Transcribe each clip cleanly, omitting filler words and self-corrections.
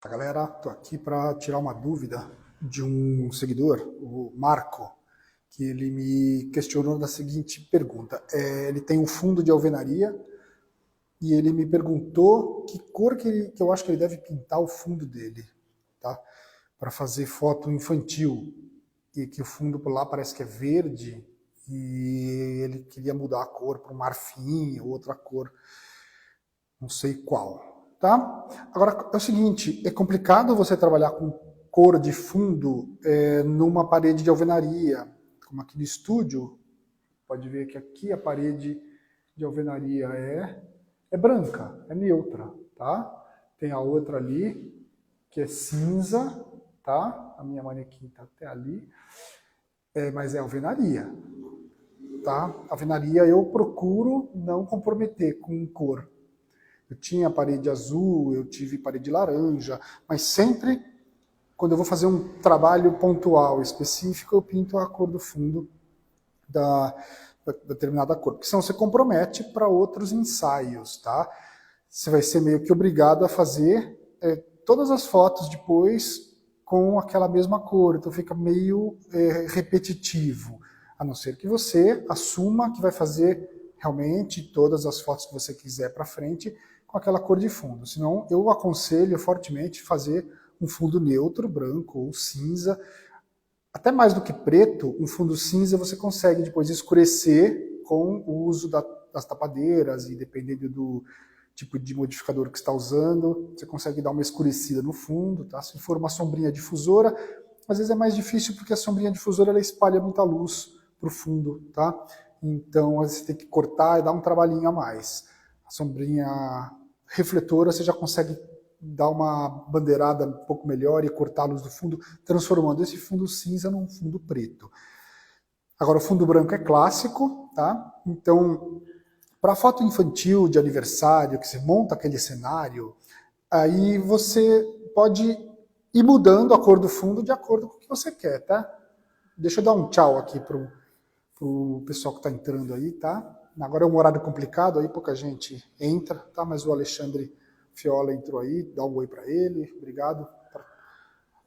Galera, tô aqui para tirar uma dúvida de um seguidor, o Marco, que ele me questionou da seguinte pergunta. Ele tem um fundo de alvenaria e ele me perguntou que cor que eu acho que ele deve pintar o fundo dele, tá? Para fazer foto infantil. E que o fundo por lá parece que é verde e ele queria mudar a cor para um marfim ou outra cor, não sei qual, tá? Agora, é o seguinte, é complicado você trabalhar com cor de fundo numa parede de alvenaria, como aqui no estúdio. Pode ver que aqui a parede de alvenaria é branca, é neutra, tá? Tem a outra ali, que é cinza, tá? A minha manequim tá até ali, mas é alvenaria, tá? Alvenaria eu procuro não comprometer com cor. Eu tinha parede azul, eu tive parede laranja, mas sempre, quando eu vou fazer um trabalho pontual específico, eu pinto a cor do fundo da determinada cor, porque senão você compromete para outros ensaios, tá? Você vai ser meio que obrigado a fazer todas as fotos depois com aquela mesma cor, então fica meio repetitivo, a não ser que você assuma que vai fazer realmente todas as fotos que você quiser para frente com aquela cor de fundo. Senão, eu aconselho fortemente fazer um fundo neutro, branco ou cinza. Até mais do que preto, um fundo cinza você consegue depois escurecer com o uso das tapadeiras e dependendo do tipo de modificador que está usando, você consegue dar uma escurecida no fundo, tá? Se for uma sombrinha difusora, às vezes é mais difícil porque a sombrinha difusora ela espalha muita luz para o fundo, tá? Então, às vezes você tem que cortar e dar um trabalhinho a mais. A sombrinha refletora você já consegue dar uma bandeirada um pouco melhor e cortar a luz do fundo, transformando esse fundo cinza num fundo preto. Agora, o fundo branco é clássico, tá? Então, para foto infantil de aniversário, que você monta aquele cenário, aí você pode ir mudando a cor do fundo de acordo com o que você quer, tá? Deixa eu dar um tchau aqui pro pessoal que está entrando aí, tá? Agora é um horário complicado, aí pouca gente entra, tá? Mas o Alexandre Fiola entrou aí, dá um oi para ele, obrigado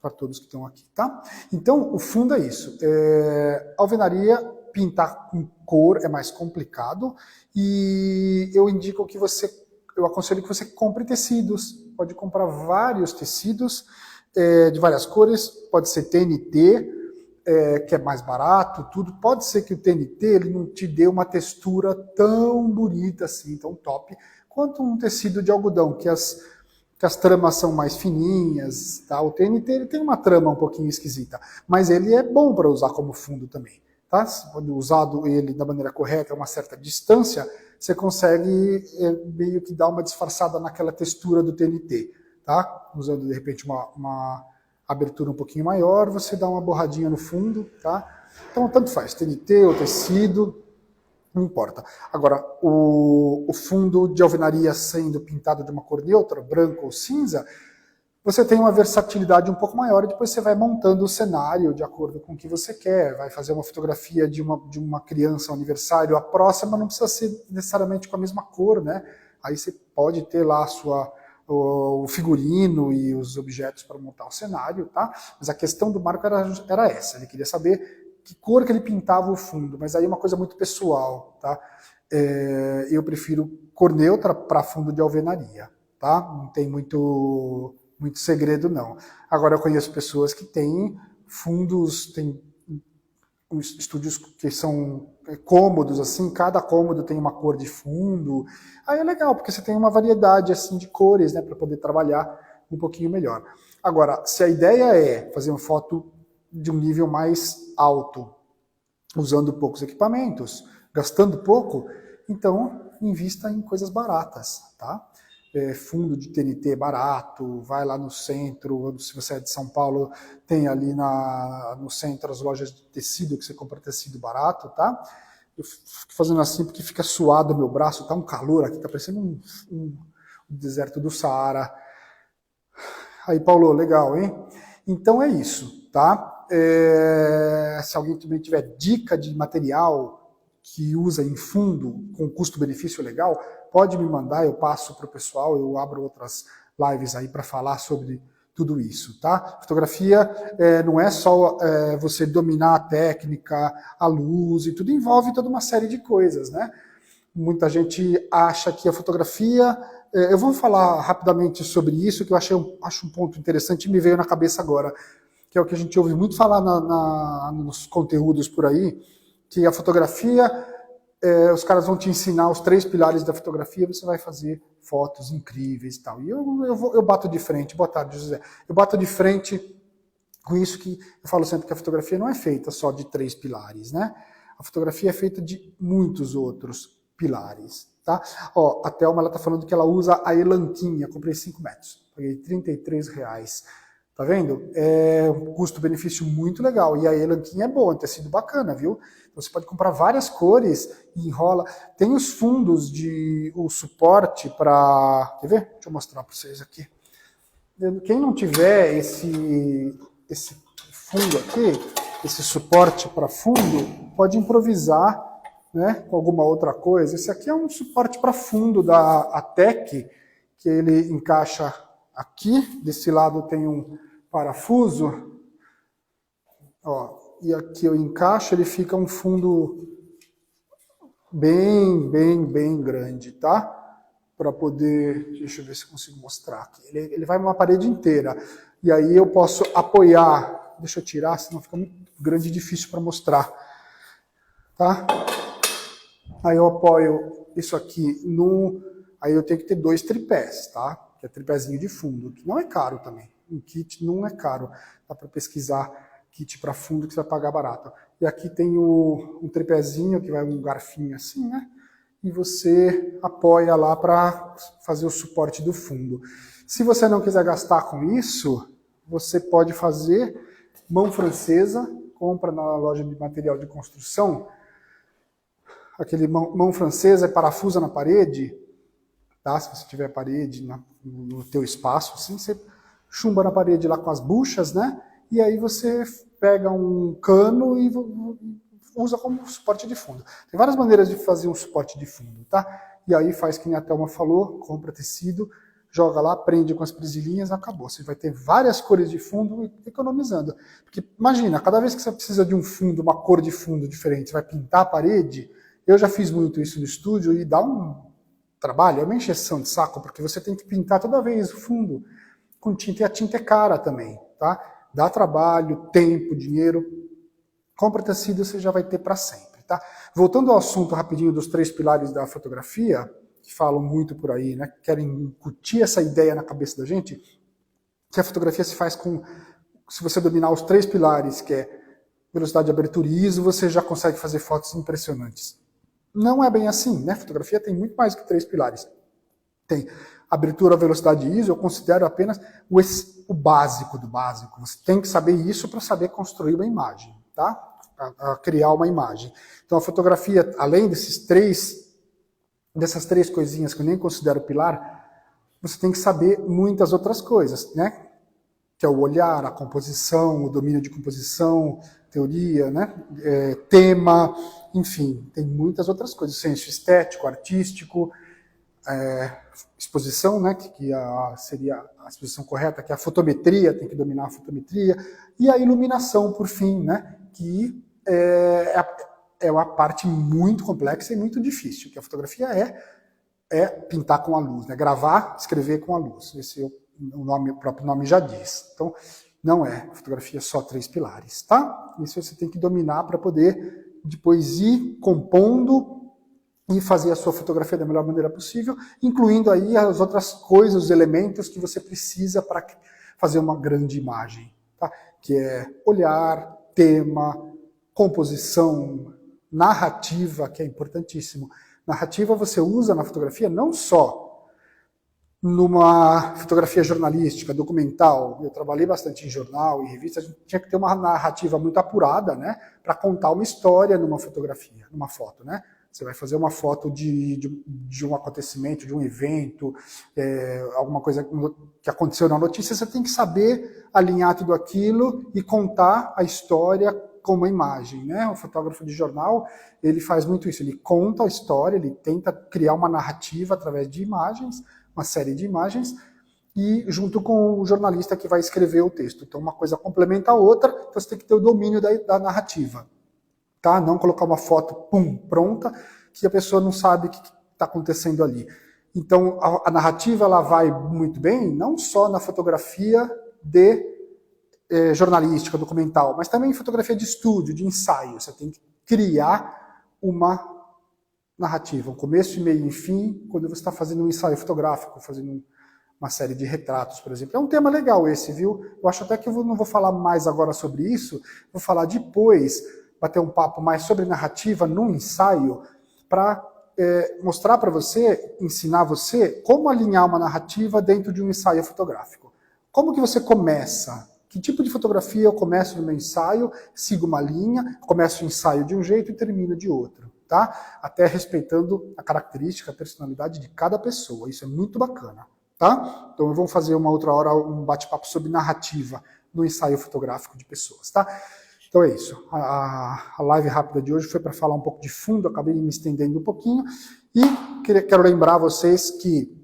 para todos que estão aqui, tá? Então, o fundo é isso. Alvenaria, pintar com cor é mais complicado e eu indico que eu aconselho que você compre tecidos. Pode comprar vários tecidos de várias cores, pode ser TNT, que é mais barato, tudo. Pode ser que o TNT ele não te dê uma textura tão bonita assim, tão top, quanto um tecido de algodão, que as tramas são mais fininhas, tá? O TNT ele tem uma trama um pouquinho esquisita, mas ele é bom para usar como fundo também, tá? Se for usado ele da maneira correta, a uma certa distância, você consegue meio que dar uma disfarçada naquela textura do TNT, tá? Usando de repente uma abertura um pouquinho maior, você dá uma borradinha no fundo, tá? Então tanto faz, TNT ou tecido, não importa. Agora, o fundo de alvenaria sendo pintado de uma cor neutra, branco ou cinza, você tem uma versatilidade um pouco maior e depois você vai montando o cenário de acordo com o que você quer. Vai fazer uma fotografia de uma criança, um aniversário, a próxima não precisa ser necessariamente com a mesma cor, né? Aí você pode ter lá o figurino e os objetos para montar o cenário, tá? Mas a questão do Marco era essa, ele queria saber que cor que ele pintava o fundo, mas aí é uma coisa muito pessoal, tá? Eu prefiro cor neutra para fundo de alvenaria, tá? Não tem muito segredo, não. Agora, eu conheço pessoas que têm fundos, tem estúdios que são cômodos, assim, cada cômodo tem uma cor de fundo. Aí é legal, porque você tem uma variedade, assim, de cores, né, para poder trabalhar um pouquinho melhor. Agora, se a ideia é fazer uma foto de um nível mais alto, usando poucos equipamentos, gastando pouco, então invista em coisas baratas, tá? Fundo de TNT barato, vai lá no centro, se você é de São Paulo, tem ali no centro as lojas de tecido, que você compra tecido barato, tá? Eu fico fazendo assim porque fica suado o meu braço, tá um calor aqui, tá parecendo um deserto do Saara. Aí, Paulo, legal, hein? Então é isso, tá? Se alguém também tiver dica de material que usa em fundo com custo-benefício legal, pode me mandar, eu passo para o pessoal, eu abro outras lives aí para falar sobre tudo isso, tá? Fotografia não é só você dominar a técnica, a luz e tudo, envolve toda uma série de coisas, né? Muita gente acha que a fotografia... eu vou falar rapidamente sobre isso, que eu acho um ponto interessante e me veio na cabeça agora, que é o que a gente ouve muito falar nos conteúdos por aí, que a fotografia, os caras vão te ensinar os 3 pilares da fotografia, você vai fazer fotos incríveis e tal. E eu bato de frente, boa tarde, José, eu bato de frente com isso que eu falo sempre que a fotografia não é feita só de 3 pilares, né? A fotografia é feita de muitos outros pilares, tá? Ó, a Thelma, ela tá falando que ela usa a Elanquinha, comprei 5 metros, paguei R$33. Tá vendo? É um custo-benefício muito legal. E a Elanquinha é boa, um tecido bacana, viu? Você pode comprar várias cores e enrola. Tem os fundos o suporte para... Quer ver? Deixa eu mostrar para vocês aqui. Quem não tiver esse fundo aqui, esse suporte para fundo, pode improvisar, né, com alguma outra coisa. Esse aqui é um suporte para fundo da Atec, que ele encaixa aqui. Desse lado tem um parafuso, ó, e aqui eu encaixo, ele fica um fundo bem grande, tá? Para poder, deixa eu ver se eu consigo mostrar aqui. Ele vai uma parede inteira, e aí eu posso apoiar, deixa eu tirar, senão fica muito grande e difícil para mostrar, tá? Aí eu apoio isso aqui aí eu tenho que ter 2 tripés, tá? Que é tripézinho de fundo, que não é caro também. Um kit não é caro. Dá para pesquisar kit para fundo que você vai pagar barato. E aqui tem um tripézinho que vai um garfinho assim, né? E você apoia lá para fazer o suporte do fundo. Se você não quiser gastar com isso, você pode fazer mão francesa, compra na loja de material de construção. Aquele mão francesa parafusa na parede, tá? Se você tiver parede no teu espaço, assim, você chumba na parede lá com as buchas, né? E aí você pega um cano e usa como suporte de fundo. Tem várias maneiras de fazer um suporte de fundo, tá? E aí faz que a Thelma falou, compra tecido, joga lá, prende com as presilhinhas, acabou. Você vai ter várias cores de fundo economizando. Porque imagina, cada vez que você precisa de um fundo, uma cor de fundo diferente, você vai pintar a parede. Eu já fiz muito isso no estúdio e dá um trabalho, é uma encheção de saco, porque você tem que pintar toda vez o fundo com tinta, e a tinta é cara também, tá? Dá trabalho, tempo, dinheiro. Compra tecido, você já vai ter para sempre, tá? Voltando ao assunto rapidinho dos 3 pilares da fotografia, que falam muito por aí, né? Querem incutir essa ideia na cabeça da gente, que a fotografia se faz se você dominar os 3 pilares, que é velocidade, abertura e ISO, você já consegue fazer fotos impressionantes. Não é bem assim, né? Fotografia tem muito mais que 3 pilares. Tem abertura, velocidade e ISO, eu considero apenas o básico do básico. Você tem que saber isso para saber construir uma imagem, tá? A criar uma imagem. Então a fotografia, além dessas 3 coisinhas que eu nem considero pilar, você tem que saber muitas outras coisas, né? Que é o olhar, a composição, o domínio de composição, teoria, né? Tema, enfim, tem muitas outras coisas. Senso estético, artístico, exposição, né? Que seria a exposição correta, que é a fotometria, tem que dominar a fotometria, e a iluminação, por fim, né? Que é uma parte muito complexa e muito difícil, que a fotografia é pintar com a luz, né? Gravar, escrever com a luz. Esse o próprio nome já diz. Então, não é fotografia só 3 pilares, tá? Isso você tem que dominar para poder depois ir compondo e fazer a sua fotografia da melhor maneira possível, incluindo aí as outras coisas, os elementos que você precisa para fazer uma grande imagem, tá? Que é olhar, tema, composição, narrativa, que é importantíssimo. Narrativa você usa na fotografia não só numa fotografia jornalística, documental. Eu trabalhei bastante em jornal e revista, a gente tinha que ter uma narrativa muito apurada, né, para contar uma história numa fotografia, numa foto, né? Você vai fazer uma foto de um acontecimento, de um evento, alguma coisa que aconteceu na notícia, você tem que saber alinhar tudo aquilo e contar a história com uma imagem, né? O fotógrafo de jornal, ele faz muito isso, ele conta a história, ele tenta criar uma narrativa através de imagens, uma série de imagens, e junto com o jornalista que vai escrever o texto. Então uma coisa complementa a outra, então você tem que ter o domínio da narrativa. Tá? Não colocar uma foto, pum, pronta, que a pessoa não sabe o que está acontecendo ali. Então a narrativa ela vai muito bem, não só na fotografia de jornalística, documental, mas também em fotografia de estúdio, de ensaio. Você tem que criar uma narrativa, um começo, meio e fim, quando você está fazendo um ensaio fotográfico, fazendo uma série de retratos, por exemplo. É um tema legal esse, viu? Eu acho até que eu não vou falar mais agora sobre isso, vou falar depois, bater um papo mais sobre narrativa num ensaio, para mostrar para você, ensinar você como alinhar uma narrativa dentro de um ensaio fotográfico. Como que você começa? Que tipo de fotografia eu começo no meu ensaio, sigo uma linha, começo o ensaio de um jeito e termino de outro, tá? Até respeitando a característica, a personalidade de cada pessoa. Isso é muito bacana, tá? Então vamos fazer uma outra hora um bate-papo sobre narrativa no ensaio fotográfico de pessoas, tá? Então é isso. A live rápida de hoje foi para falar um pouco de fundo, acabei me estendendo um pouquinho. E quero lembrar vocês que,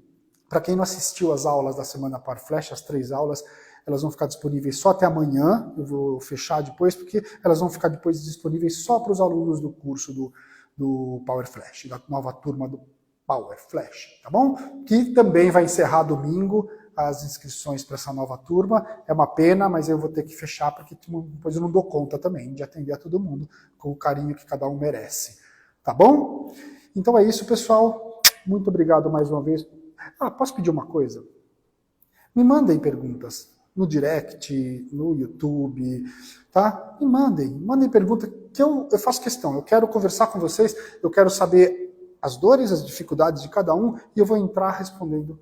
para quem não assistiu às aulas da Semana Power Flash, as 3 aulas, elas vão ficar disponíveis só até amanhã, eu vou fechar depois, porque elas vão ficar depois disponíveis só para os alunos do curso do Power Flash, da nova turma do Power Flash, tá bom? Que também vai encerrar domingo as inscrições para essa nova turma. É uma pena, mas eu vou ter que fechar, porque depois eu não dou conta também de atender a todo mundo com o carinho que cada um merece, tá bom? Então é isso, pessoal. Muito obrigado mais uma vez. Posso pedir uma coisa? Me mandem perguntas no direct, no YouTube, tá? Me mandem pergunta que eu faço questão. Eu quero conversar com vocês, eu quero saber as dores, as dificuldades de cada um e eu vou entrar respondendo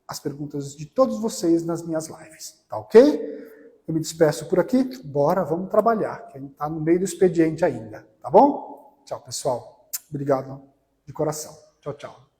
as perguntas de todos vocês nas minhas lives, tá ok? Eu me despeço por aqui, bora, vamos trabalhar, que a gente tá no meio do expediente ainda, tá bom? Tchau, pessoal. Obrigado de coração. Tchau, tchau.